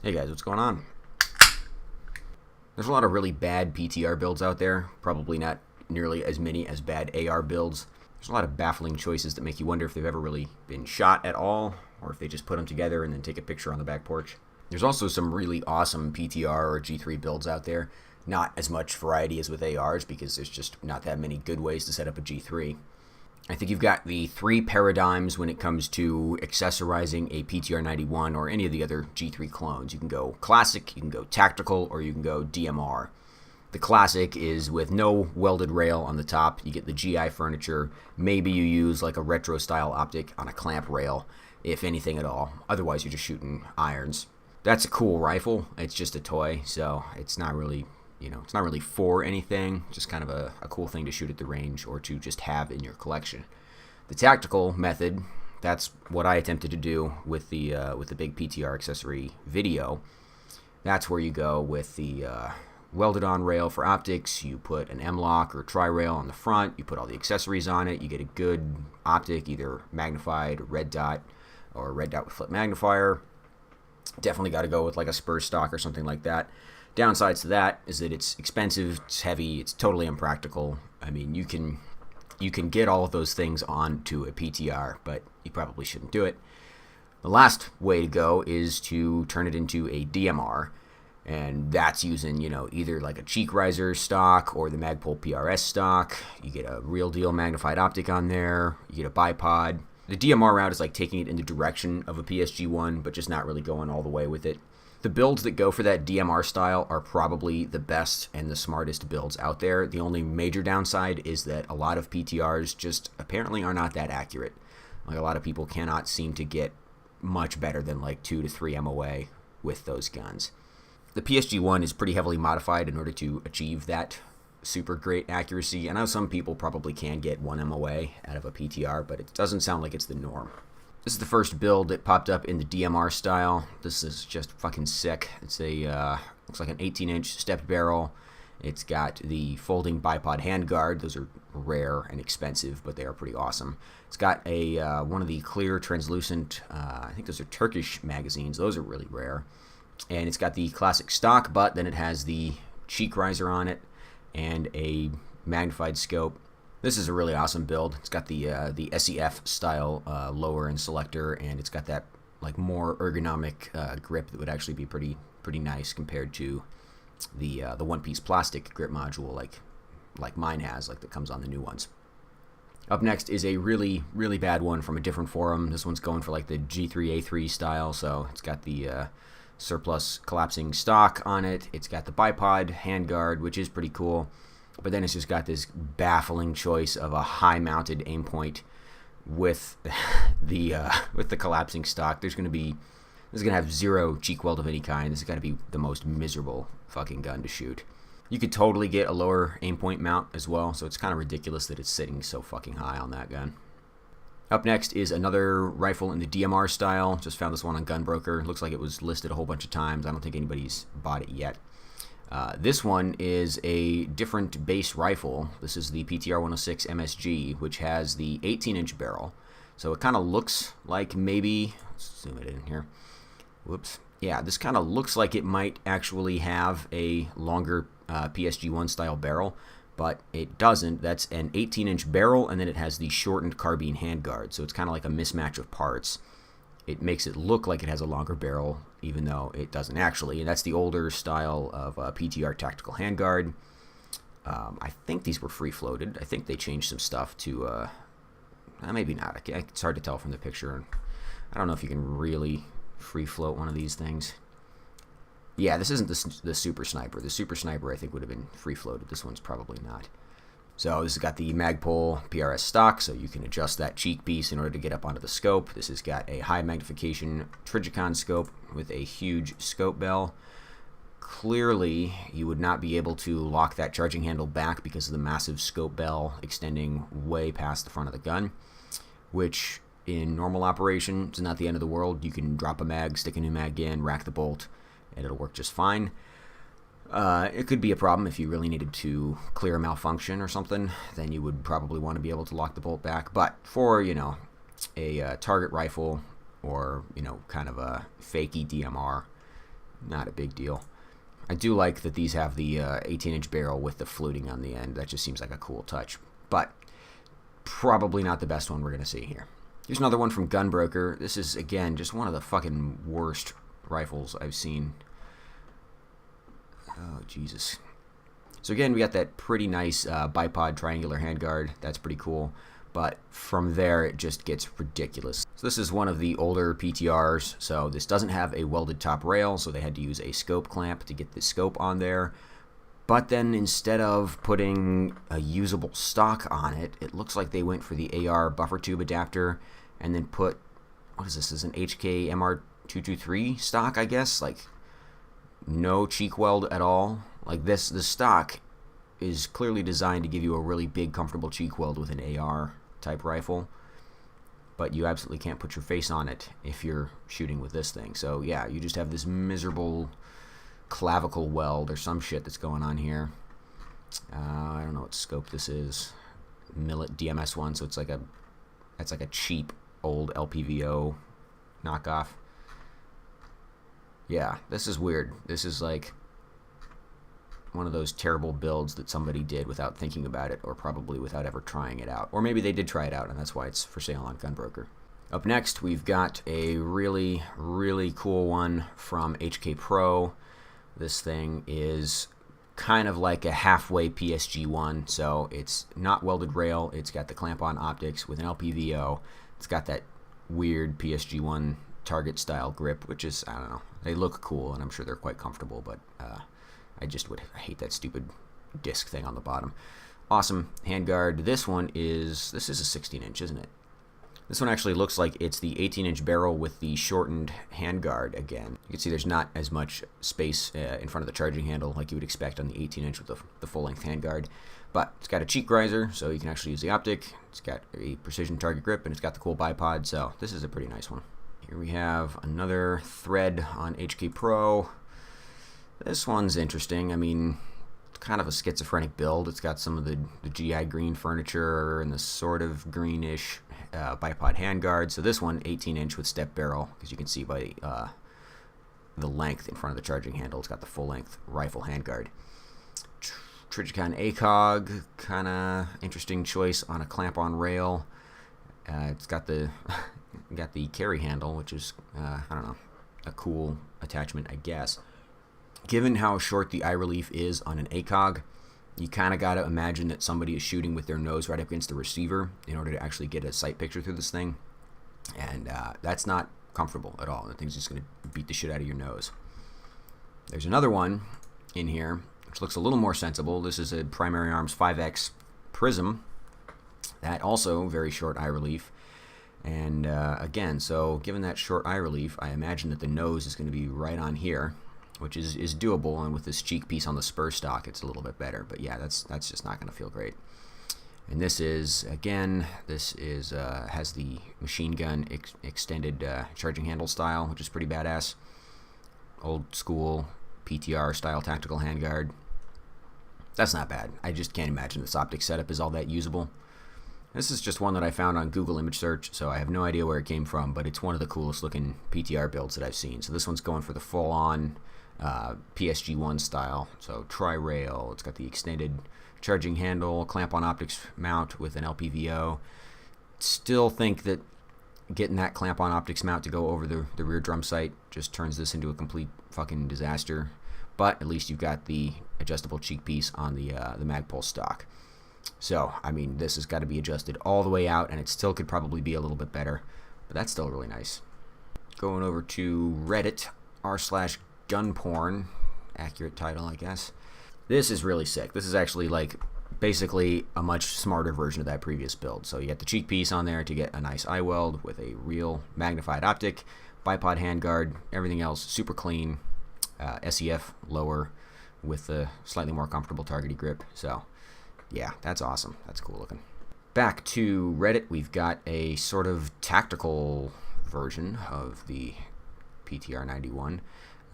Hey guys, what's going on? There's a lot of really bad PTR builds out there, probably not nearly as many as bad AR builds. There's a lot of baffling choices that make you wonder if they've ever really been shot at all, or if they just put them together and then take a picture on the back porch. There's also some really awesome PTR or G3 builds out there. Not as much variety as with ARs because there's just not that many good ways to set up a G3. I think you've got the three paradigms when it comes to accessorizing a PTR 91 or any of the other G3 clones. You can go classic, you can go tactical, or you can go DMR. The classic is with no welded rail on the top. You get the GI furniture. Maybe you use like a retro style optic on a clamp rail, if anything at all. Otherwise, you're just shooting irons. That's a cool rifle. It's just a toy, so it's not really it's not really for anything, just kind of a cool thing to shoot at the range or to just have in your collection. The tactical method, that's what I attempted to do with the big PTR accessory video. That's where you go with the welded on rail for optics. You put an M-lock or tri-rail on the front. You put all the accessories on it. You get a good optic, either magnified, red dot, or red dot with flip magnifier. Definitely got to go with like a spur stock or something like that. Downsides to that is that it's expensive, it's heavy, it's totally impractical. I mean, you can get all of those things onto a PTR, but you probably shouldn't do it. The last way to go is to turn it into a DMR, and that's using, either like a cheek riser stock or the Magpul PRS stock. You get a real deal magnified optic on there, you get a bipod. The DMR route is like taking it in the direction of a PSG-1, but just not really going all the way with it. The builds that go for that DMR style are probably the best and the smartest builds out there. The only major downside is that a lot of PTRs just apparently are not that accurate. Like a lot of people cannot seem to get much better than like 2 to 3 MOA with those guns. The PSG-1 is pretty heavily modified in order to achieve that super great accuracy. I know some people probably can get 1 MOA out of a PTR, but it doesn't sound like it's the norm. This is the first build that popped up in the DMR style. This is just fucking sick. It's a looks like an 18-inch stepped barrel. It's got the folding bipod handguard. Those are rare and expensive, but they are pretty awesome. It's got a one of the clear translucent, I think those are Turkish magazines. Those are really rare. And it's got the classic stock, but then it has the cheek riser on it and a magnified scope. This is a really awesome build. It's got the SEF style lower and selector, and it's got that like more ergonomic grip that would actually be pretty nice compared to the one-piece plastic grip module like mine has, like that comes on the new ones. Up next is a really bad one from a different forum. This one's going for like the G3A3 style, so it's got the surplus collapsing stock on it. It's got the bipod handguard, which is pretty cool. But then it's just got this baffling choice of a high-mounted aim point with the collapsing stock. This is gonna have zero cheek weld of any kind. This has got to be the most miserable fucking gun to shoot. You could totally get a lower aim point mount as well, so it's kind of ridiculous that it's sitting so fucking high on that gun. Up next is another rifle in the DMR style. Just found this one on Gunbroker. Looks like it was listed a whole bunch of times. I don't think anybody's bought it yet. This one is a different base rifle. This is the PTR 106 MSG, which has the 18-inch barrel. So it kind of looks like maybe, let's zoom it in here. Whoops. Yeah, this kind of looks like it might actually have a longer PSG-1 style barrel, but it doesn't. That's an 18-inch barrel, and then it has the shortened carbine handguard. So it's kind of like a mismatch of parts. It makes it look like it has a longer barrel, even though it doesn't actually. And that's the older style of PTR tactical handguard. I think these were free-floated. I think they changed some stuff to, maybe not. It's hard to tell from the picture. I don't know if you can really free-float one of these things. Yeah, this isn't the Super Sniper. The Super Sniper, I think, would have been free-floated. This one's probably not. So this has got the Magpul PRS stock, so you can adjust that cheek piece in order to get up onto the scope. This has got a high magnification Trijicon scope with a huge scope bell. Clearly, you would not be able to lock that charging handle back because of the massive scope bell extending way past the front of the gun, which in normal operation is not the end of the world. You can drop a mag, stick a new mag in, rack the bolt, and it'll work just fine. It could be a problem if you really needed to clear a malfunction or something. Then you would probably want to be able to lock the bolt back. But for, a target rifle or, kind of a fakey DMR, Not a big deal. I do like that these have the 18-inch barrel with the fluting on the end. That just seems like a cool touch. But probably not the best one we're going to see here. Here's another one from Gunbroker. This is, again, just one of the fucking worst rifles I've seen. Oh, Jesus. So again, we got that pretty nice bipod triangular handguard. That's pretty cool. But from there, it just gets ridiculous. So this is one of the older PTRs. So this doesn't have a welded top rail, so they had to use a scope clamp to get the scope on there. But then instead of putting a usable stock on it, it looks like they went for the AR buffer tube adapter and then put, what is this, is an HK MR223 stock, I guess? Like, no cheek weld at all. Like the stock is clearly designed to give you a really big, comfortable cheek weld with an AR type rifle, but you absolutely can't put your face on it if you're shooting with this thing. So yeah, you just have this miserable clavicle weld or some shit that's going on here. I don't know what scope this is. Millet DMS1, so it's like a cheap old LPVO knockoff. Yeah, this is weird. This is like one of those terrible builds that somebody did without thinking about it, or probably without ever trying it out. Or maybe they did try it out, and that's why it's for sale on Gunbroker. Up next, we've got a really, really cool one from HK Pro. This thing is kind of like a halfway PSG-1, so it's not welded rail. It's got the clamp-on optics with an LPVO. It's got that weird PSG-1 target style grip, which is, I don't know, they look cool, and I'm sure they're quite comfortable, but I just would hate that stupid disc thing on the bottom. Awesome handguard. This is a 16-inch, isn't it? This one actually looks like it's the 18-inch barrel with the shortened handguard again. You can see there's not as much space in front of the charging handle like you would expect on the 18-inch with the full-length handguard. But it's got a cheek riser, so you can actually use the optic. It's got a precision target grip, and it's got the cool bipod, so this is a pretty nice one. Here we have another thread on HK Pro. This one's interesting. I mean, it's kind of a schizophrenic build. It's got some of the GI green furniture and the sort of greenish bipod handguard. So this one, 18-inch with step barrel, because you can see by the length in front of the charging handle, it's got the full-length rifle handguard. Trijicon ACOG, kind of interesting choice on a clamp-on rail. It's got the carry handle, which is, I don't know, a cool attachment, I guess. Given how short the eye relief is on an ACOG, you kind of got to imagine that somebody is shooting with their nose right up against the receiver in order to actually get a sight picture through this thing. And that's not comfortable at all. The thing's just going to beat the shit out of your nose. There's another one in here, which looks a little more sensible. This is a Primary Arms 5X Prism. That also very short eye relief. And again, so given that short eye relief, I imagine that the nose is going to be right on here, which is doable, and with this cheek piece on the spur stock, it's a little bit better. But yeah, that's just not going to feel great. And this is, again, has the machine gun extended charging handle style, which is pretty badass. Old school PTR style tactical handguard. That's not bad. I just can't imagine this optic setup is all that usable. This is just one that I found on Google image search, so I have no idea where it came from, but it's one of the coolest looking PTR builds that I've seen. So this one's going for the full-on PSG-1 style. So tri-rail, it's got the extended charging handle, clamp-on optics mount with an LPVO. Still think that getting that clamp-on optics mount to go over the rear drum sight just turns this into a complete fucking disaster. But at least you've got the adjustable cheek piece on the Magpul stock. So, I mean, this has got to be adjusted all the way out, and it still could probably be a little bit better, but that's still really nice. Going over to Reddit, r/gunporn, accurate title, I guess. This is really sick. This is actually, like, basically a much smarter version of that previous build. So you got the cheek piece on there to get a nice eye weld with a real magnified optic, bipod handguard, everything else super clean, SEF lower with a slightly more comfortable targety grip. So yeah, that's awesome. That's cool looking. Back to Reddit, we've got a sort of tactical version of the PTR 91.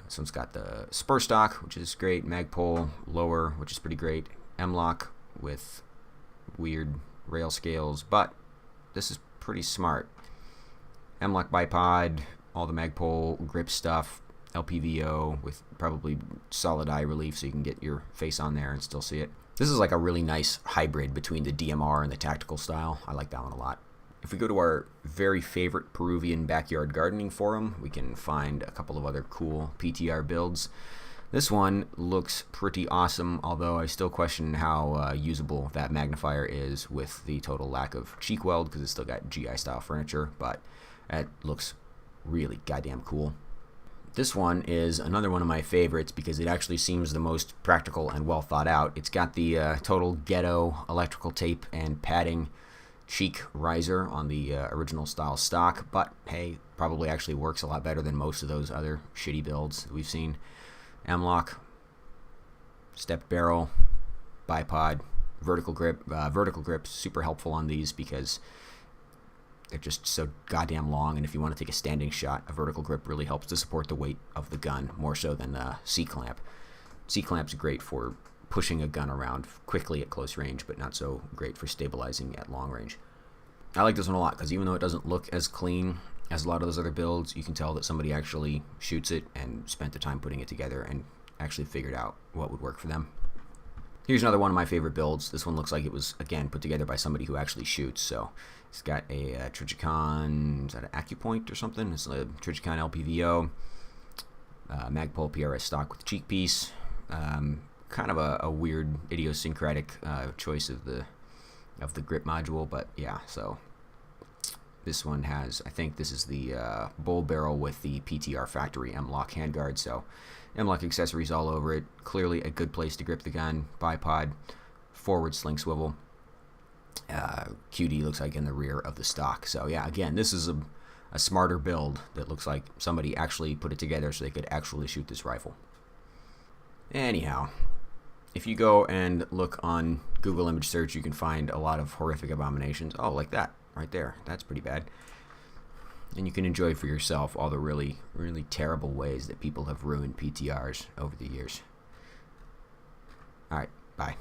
This one's got the spur stock, which is great, Magpul lower, which is pretty great, M-lock with weird rail scales, but this is pretty smart. M-lock bipod, all the Magpul grip stuff, LPVO with probably solid eye relief so you can get your face on there and still see it. This is like a really nice hybrid between the DMR and the tactical style. I like that one a lot. If we go to our very favorite Peruvian backyard gardening forum, we can find a couple of other cool PTR builds. This one looks pretty awesome, although I still question how usable that magnifier is with the total lack of cheek weld, because it's still got GI style furniture, but it looks really goddamn cool. This one is another one of my favorites because it actually seems the most practical and well thought out. It's got the total ghetto electrical tape and padding chic riser on the original style stock, but hey, probably actually works a lot better than most of those other shitty builds that we've seen. M-lock, stepped barrel, bipod, vertical grip. Vertical grip's super helpful on these because they're just so goddamn long, and if you want to take a standing shot, a vertical grip really helps to support the weight of the gun more so than a C-clamp. C-clamp's great for pushing a gun around quickly at close range, but not so great for stabilizing at long range. I like this one a lot because even though it doesn't look as clean as a lot of those other builds, you can tell that somebody actually shoots it and spent the time putting it together and actually figured out what would work for them. Here's another one of my favorite builds. This one looks like it was, again, put together by somebody who actually shoots. So it's got a Trijicon, is that an AccuPoint or something? It's a Trijicon LPVO, Magpul PRS stock with the cheek piece. Kind of a weird idiosyncratic choice of the grip module, but yeah, so this one has, I think this is the bull barrel with the PTR factory M-lock handguard, so M-lock accessories all over it. Clearly a good place to grip the gun. Bipod, forward sling swivel. QD looks like in the rear of the stock. So yeah, again, this is a smarter build that looks like somebody actually put it together so they could actually shoot this rifle. Anyhow, if you go and look on Google image search, you can find a lot of horrific abominations. Oh, like that right there. That's pretty bad. And you can enjoy for yourself all the really, really terrible ways that people have ruined PTRs over the years. All right, bye.